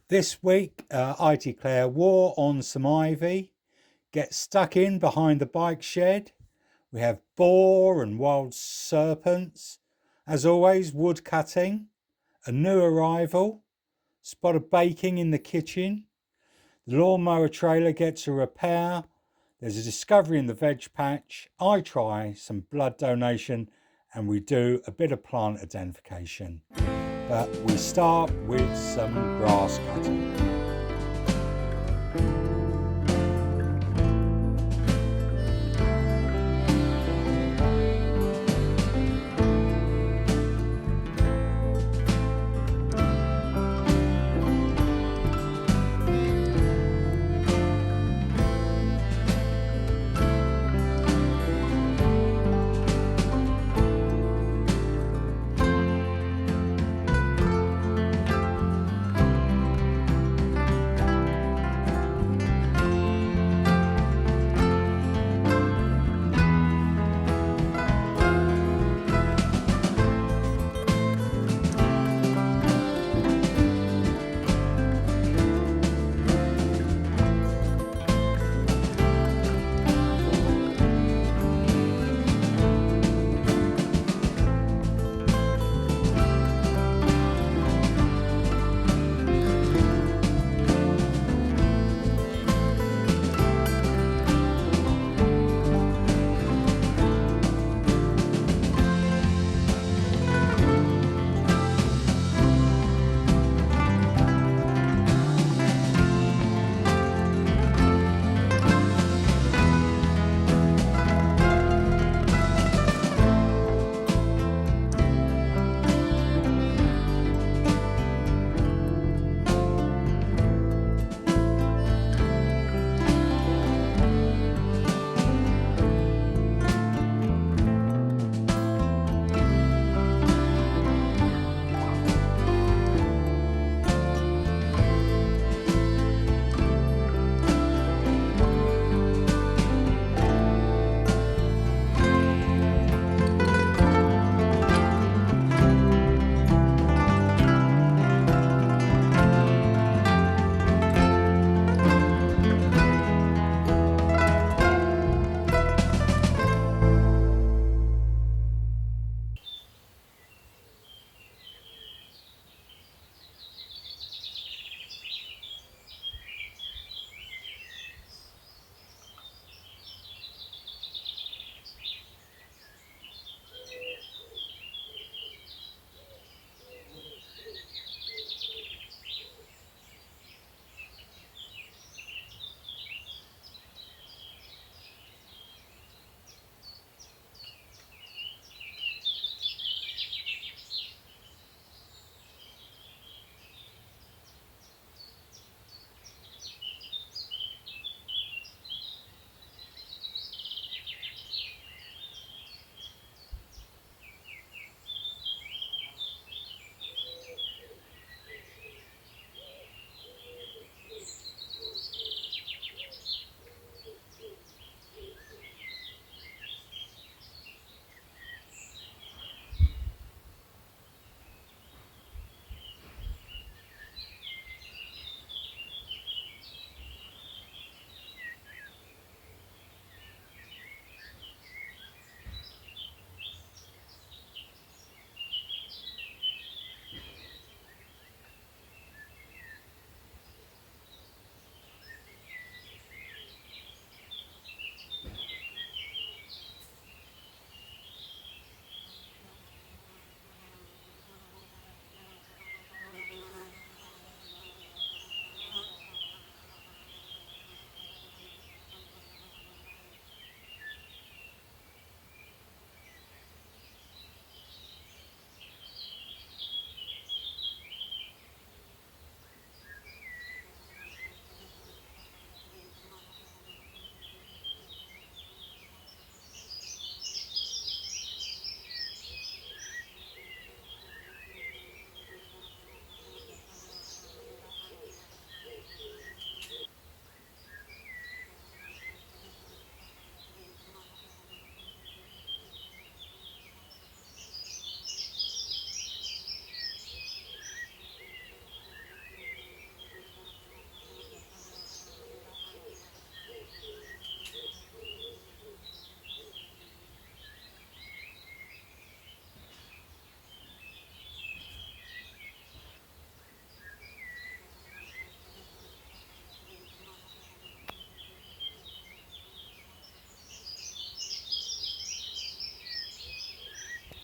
This week, I declare war on some ivy, get stuck in behind the bike shed. We have boar and wild serpents. As always, wood cutting, a new arrival, spot of baking in the kitchen. The lawnmower trailer gets a repair. There's a discovery in the veg patch. I try some blood donation and we do a bit of plant identification. But we start with some grass cutting.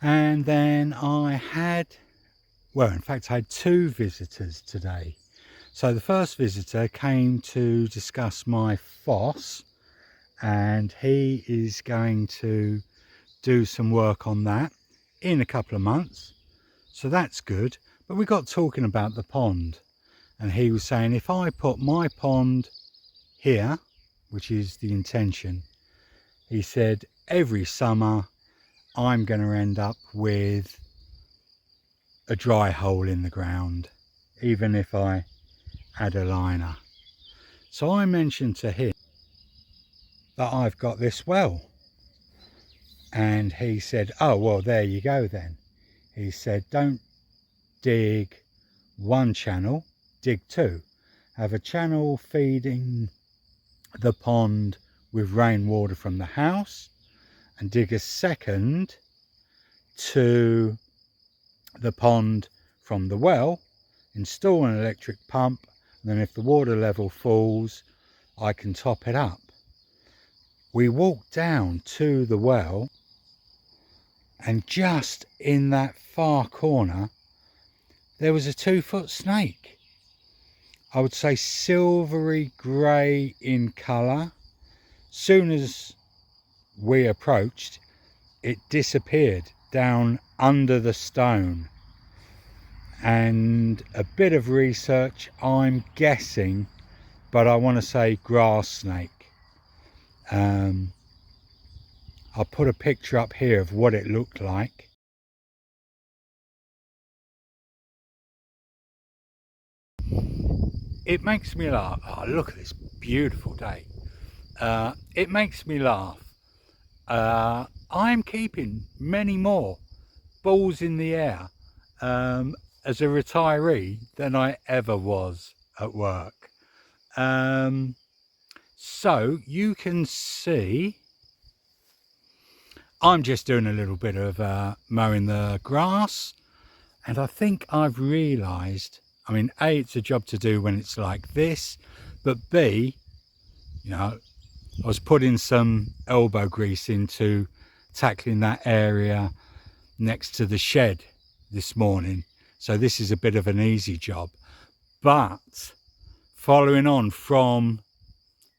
And then I had, well, in fact, I had 2 visitors today. So the first visitor came to discuss my foss, and he is going to do some work on that in a couple of months. So that's good. But we got talking about the pond, and he was saying if I put my pond here, which is the intention, he said every summer I'm going to end up with a dry hole in the ground, even if I add a liner. So I mentioned to him that I've got this well, and he said, oh well, there you go then. He said, don't dig 1 channel, dig 2. Have a channel feeding the pond with rainwater from the house, and dig a second to the pond from the well, install an electric pump, and then if the water level falls, I can top it up. We walked down to the well, and just in that far corner there was a 2-foot snake. I would say silvery grey in colour. Soon as we approached, it disappeared down under the stone. And a bit of research, I'm guessing, but I want to say grass snake. I'll put a picture up here of what it looked like. It makes me laugh. Oh, look at this beautiful day. It makes me laugh. I'm keeping many more balls in the air as a retiree than I ever was at work. So you can see I'm just doing a little bit of mowing the grass, and I think I've realised, I mean, A, it's a job to do when it's like this, but B, you know, I was putting some elbow grease into tackling that area next to the shed this morning, so this is a bit of an easy job. But following on from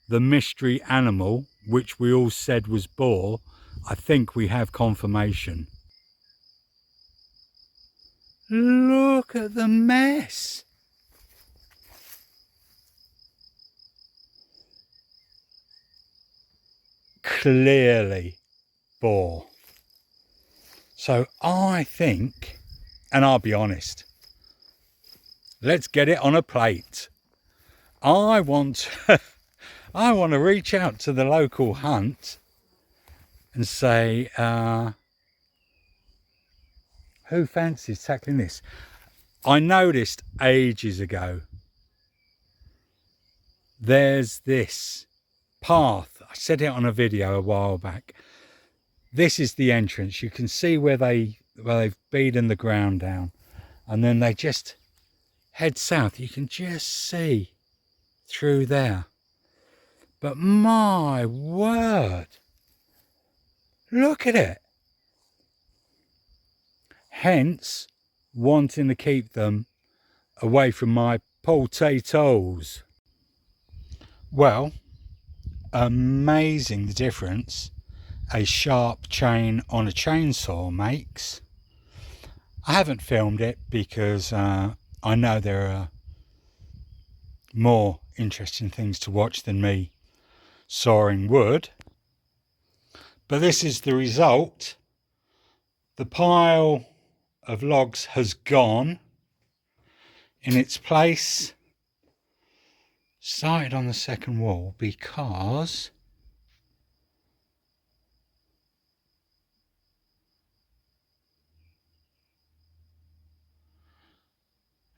the mystery animal, which we all said was boar, I think we have confirmation. Look at the mess. Clearly boar. So I think, and I'll be honest, let's get it on a plate. I want I want to reach out to the local hunt and say, who fancies tackling this? I noticed ages ago there's this path. I said it on a video a while back. This is the entrance. You can see where they've beaten the ground down, and then they just head south. You can just see through there. But my word, look at it. Hence wanting to keep them away from my potatoes. Well, amazing the difference a sharp chain on a chainsaw makes. I haven't filmed it because I know there are more interesting things to watch than me sawing wood. But this is the result. The pile of logs has gone. In its place, started on the second wall because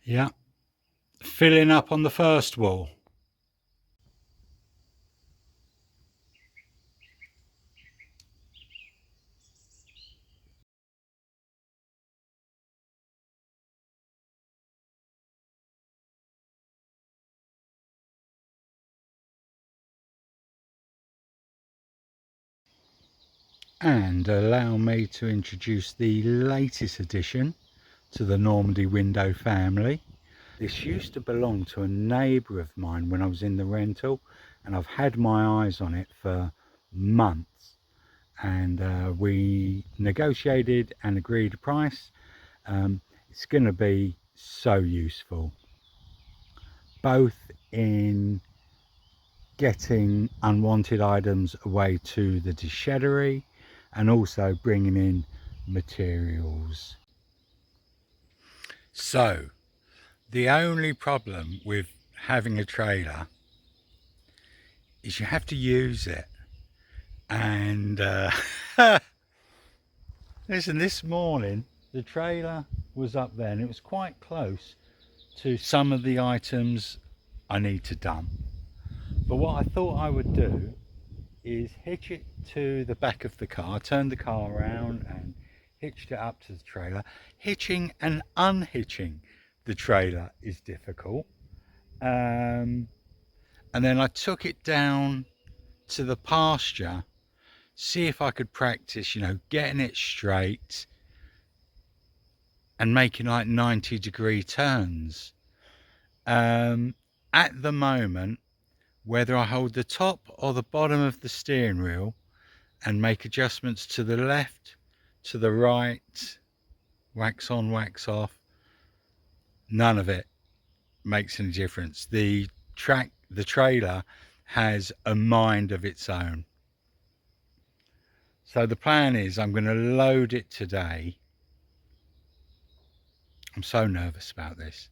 yeah, filling up on the first wall. And allow me to introduce the latest addition to the Normandy window family. This used to belong to a neighbour of mine when I was in the rental, and I've had my eyes on it for months, and we negotiated and agreed a price. It's going to be so useful, both in getting unwanted items away to the déchetterie and also bringing in materials. So the only problem with having a trailer is you have to use it, and listen, this morning the trailer was up there and it was quite close to some of the items I need to dump. But what I thought I would do is hitch it to the back of the car, turn the car around and hitched it up to the trailer. Hitching and unhitching the trailer is difficult. And then I took it down to the pasture, see if I could practice, you know, getting it straight and making like 90-degree turns. At the moment, whether I hold the top or the bottom of the steering wheel and make adjustments to the left, to the right, wax on, wax off, none of it makes any difference. The trailer has a mind of its own. So the plan is I'm going to load it today. I'm so nervous about this.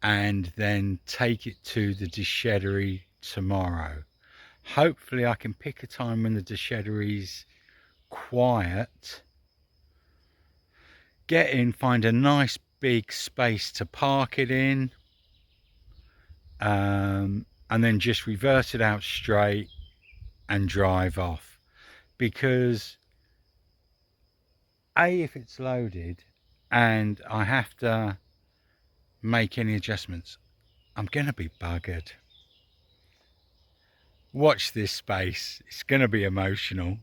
And then take it to the déchetterie tomorrow. Hopefully I can pick a time when the déchetterie's quiet, get in, find a nice big space to park it in, and then just reverse it out straight and drive off. Because if it's loaded and I have to make any adjustments, I'm gonna be buggered. Watch this space, it's gonna be emotional.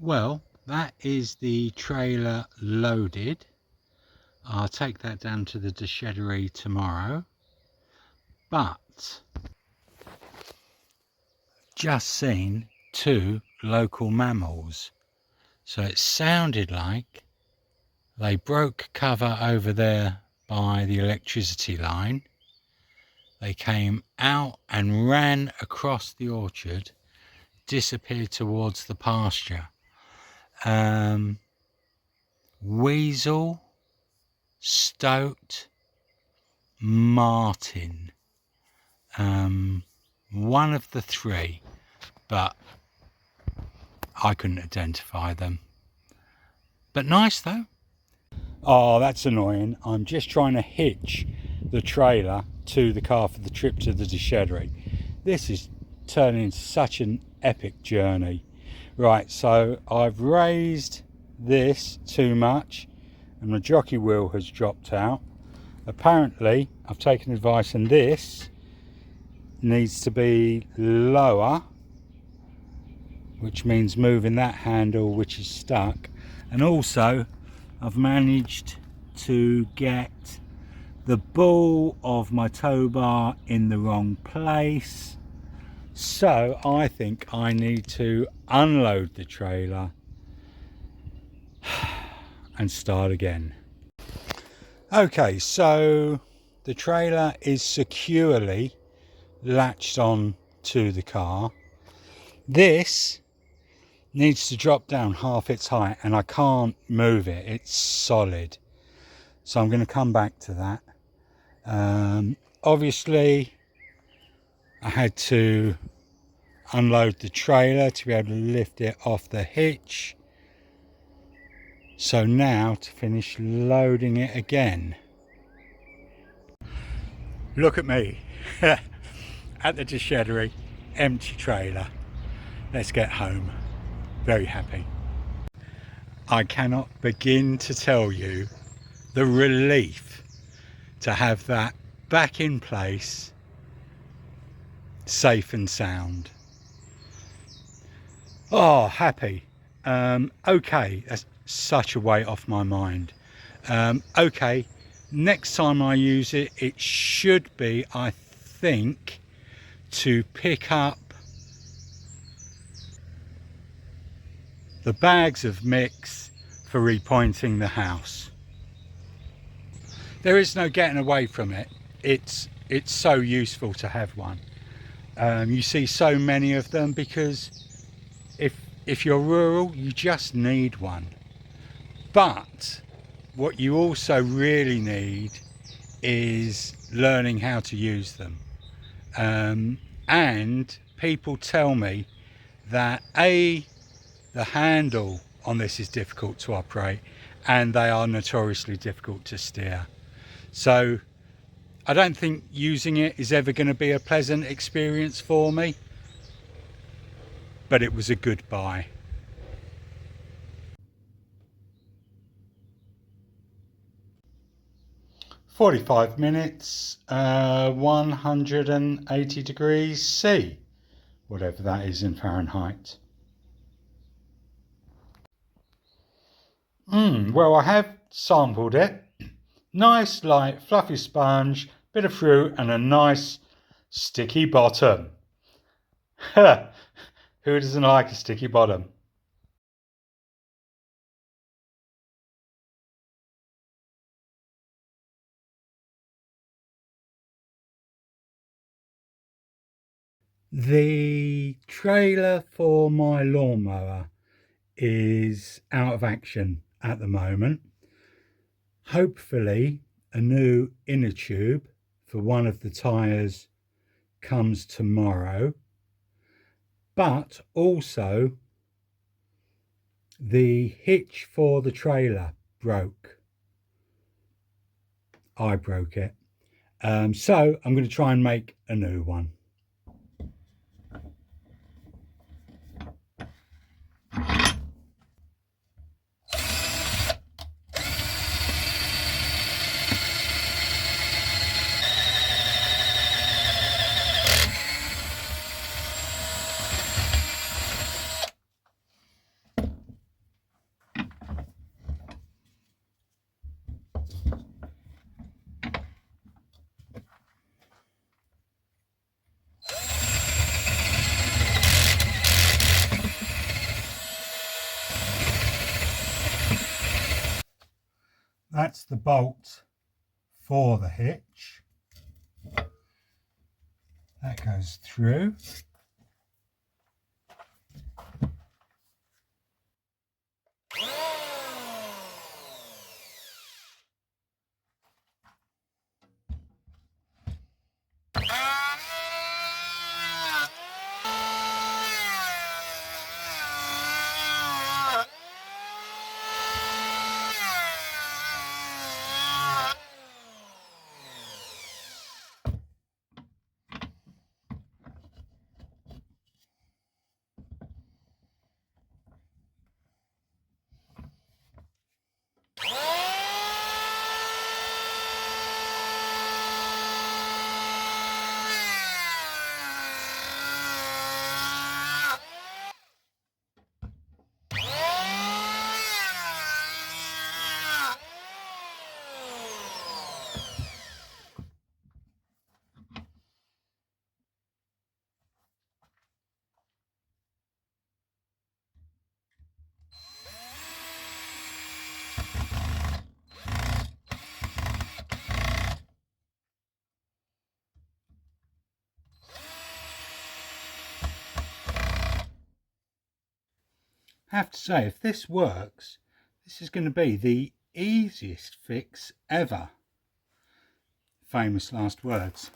Well, that is the trailer loaded. I'll take that down to the déchetterie tomorrow. But just seen 2 local mammals. So it sounded like they broke cover over there by the electricity line. They came out and ran across the orchard, disappeared towards the pasture. Weasel, stoat, martin. One of the 3, but I couldn't identify them. But nice though. Oh, that's annoying. I'm just trying to hitch the trailer to the car for the trip to the déchetterie. This is turning into such an epic journey. Right, so I've raised this too much and the jockey wheel has dropped out. Apparently I've taken advice and this needs to be lower, which means moving that handle which is stuck. And also I've managed to get the ball of my tow bar in the wrong place, so I think I need to unload the trailer and start again. Okay, so the trailer is securely latched on to the car. This needs to drop down half its height and I can't move it, it's solid, so I'm going to come back to that. Obviously I had to unload the trailer to be able to lift it off the hitch, so now to finish loading it again. Look at me at the déchetterie, empty trailer. let's get home. Very happy. I cannot begin to tell you the relief to have that back in place, safe and sound. Oh, happy. Okay, that's such a weight off my mind. Okay, next time I use it, it should be, I think, to pick up the bags of mix for repointing the house. There is no getting away from it. It's so useful to have one. You see so many of them because if you're rural, you just need one. But what you also really need is learning how to use them. And people tell me that the handle on this is difficult to operate and they are notoriously difficult to steer. So I don't think using it is ever going to be a pleasant experience for me, but it was a good buy. "45 minutes, 180 degrees C, whatever that is in Fahrenheit." Well, I have sampled it. Nice, light, fluffy sponge, bit of fruit, and a nice sticky bottom. Who doesn't like a sticky bottom? The trailer for my lawnmower is out of action at the moment. Hopefully a new inner tube for one of the tyres comes tomorrow, but also the hitch for the trailer broke. I broke it. So I'm going to try and make a new one. That's the bolt for the hitch. That goes through. I have to say, if this works, this is going to be the easiest fix ever. Famous last words.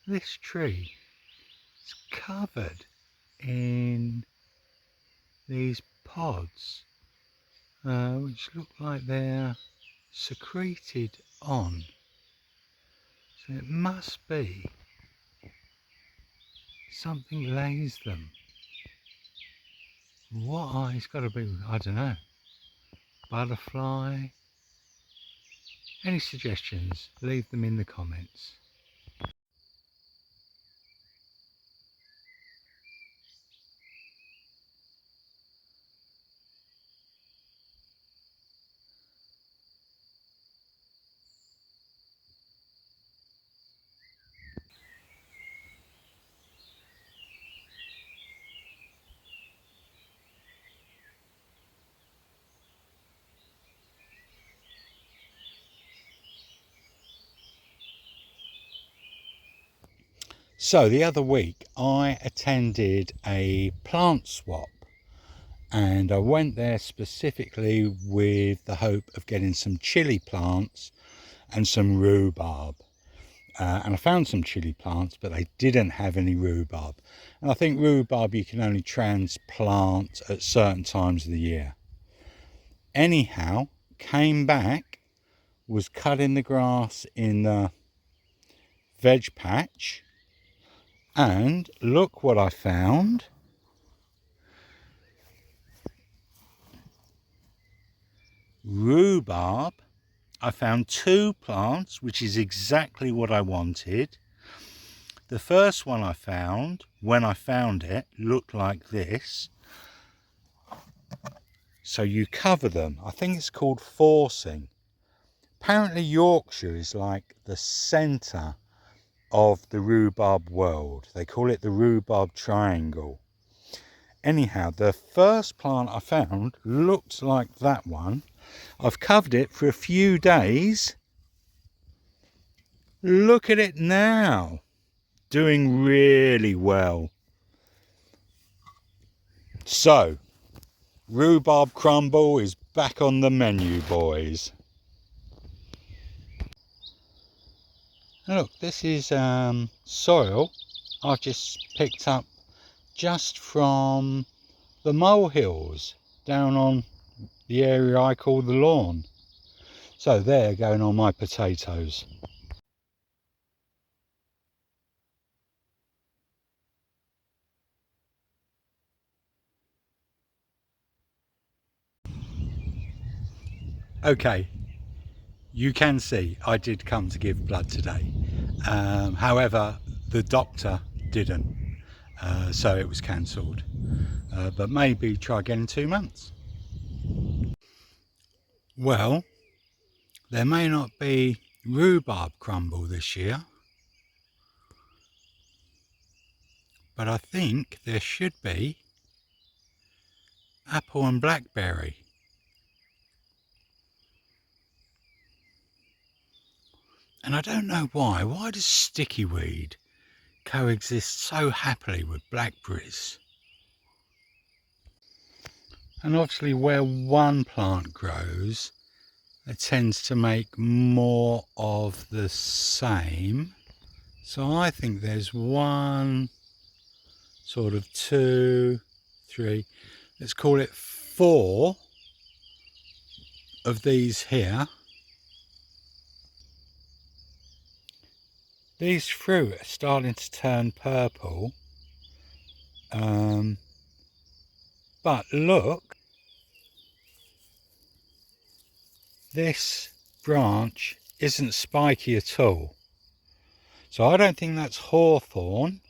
This tree is covered in these pods, which look like they're secreted on. So it must be something lays them. What? It's got to be, I don't know, butterfly. Any suggestions? Leave them in the comments. So the other week I attended a plant swap, and I went there specifically with the hope of getting some chili plants and some rhubarb. And I found some chili plants, but they didn't have any rhubarb. And I think rhubarb you can only transplant at certain times of the year. Anyhow, came back, was cutting the grass in the veg patch, and look what I found. Rhubarb. I found 2 plants, which is exactly what I wanted. The first one I found, when I found it, looked like this. So you cover them. I think it's called forcing. Apparently Yorkshire is like the centre of the rhubarb world. They call it the rhubarb triangle. Anyhow, the first plant I found looked like that one. I've covered it for a few days. Look at it now. Doing really well. So, rhubarb crumble is back on the menu, boys. Look, this is soil I've just picked up just from the molehills down on the area I call the lawn. So they're going on my potatoes. Okay, you can see I did come to give blood today. However, the doctor didn't, so it was cancelled. But maybe try again in 2 months. Well, there may not be rhubarb crumble this year, but I think there should be apple and blackberry. And I don't know why. Why does sticky weed coexist so happily with blackberries? And obviously where one plant grows, it tends to make more of the same. So I think there's 1, sort of 2, 3, let's call it 4 of these here. These fruit are starting to turn purple. But look, this branch isn't spiky at all. So I don't think that's hawthorn.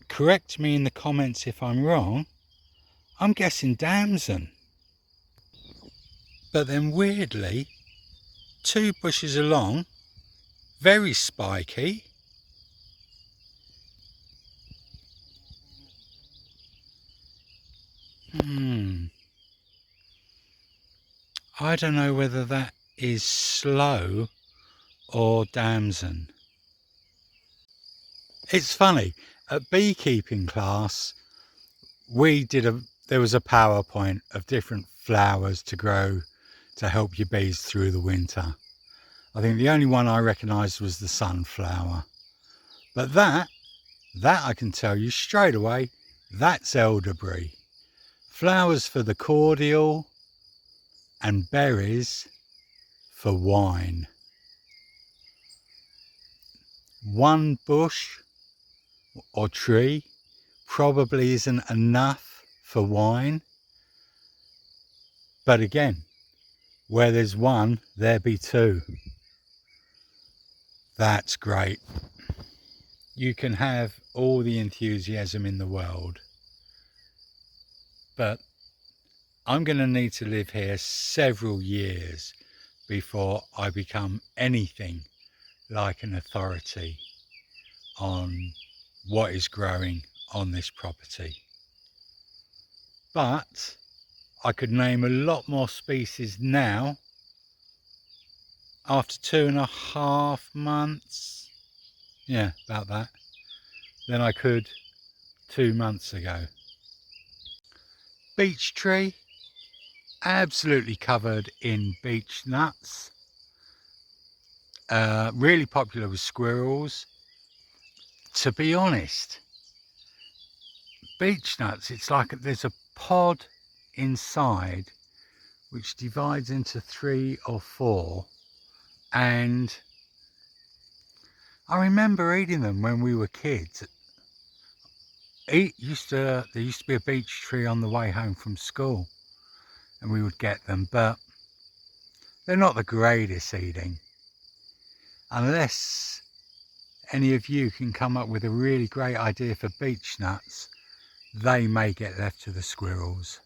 Correct me in the comments if I'm wrong. I'm guessing damson. But then weirdly, 2 bushes along, very spiky. I don't know whether that is sloe or damson. It's funny, at beekeeping class, there was a PowerPoint of different flowers to grow to help your bees through the winter. I think the only one I recognised was the sunflower. But that I can tell you straight away, that's elderberry. Flowers for the cordial and berries for wine. One bush or tree probably isn't enough for wine. But again, where there's one, there be two. That's great. You can have all the enthusiasm in the world, but I'm going to need to live here several years before I become anything like an authority on what is growing on this property. But I could name a lot more species now after 2.5 months, yeah, about that, than I could 2 months ago. Beech tree, absolutely covered in beech nuts, really popular with squirrels. To be honest, beech nuts, it's like there's a pod inside which divides into 3 or 4, and I remember eating them when we were kids. There used to be a beech tree on the way home from school and we would get them, but they're not the greatest eating. Unless any of you can come up with a really great idea for beech nuts, they may get left to the squirrels.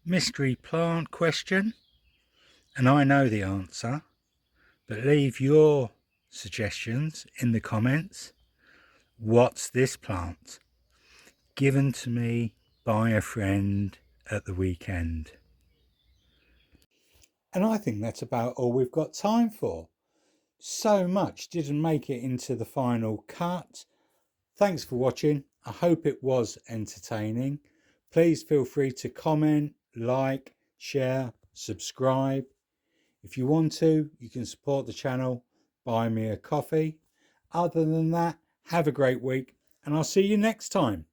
Mystery plant question, and I know the answer, but leave your suggestions in the comments. What's this plant? Given to me by a friend at the weekend. And I think that's about all we've got time for. So much didn't make it into the final cut. Thanks for watching. I hope it was entertaining. Please feel free to comment, like, share, subscribe. If you want to, you can support the channel, buy me a coffee. Other than that, have a great week and I'll see you next time.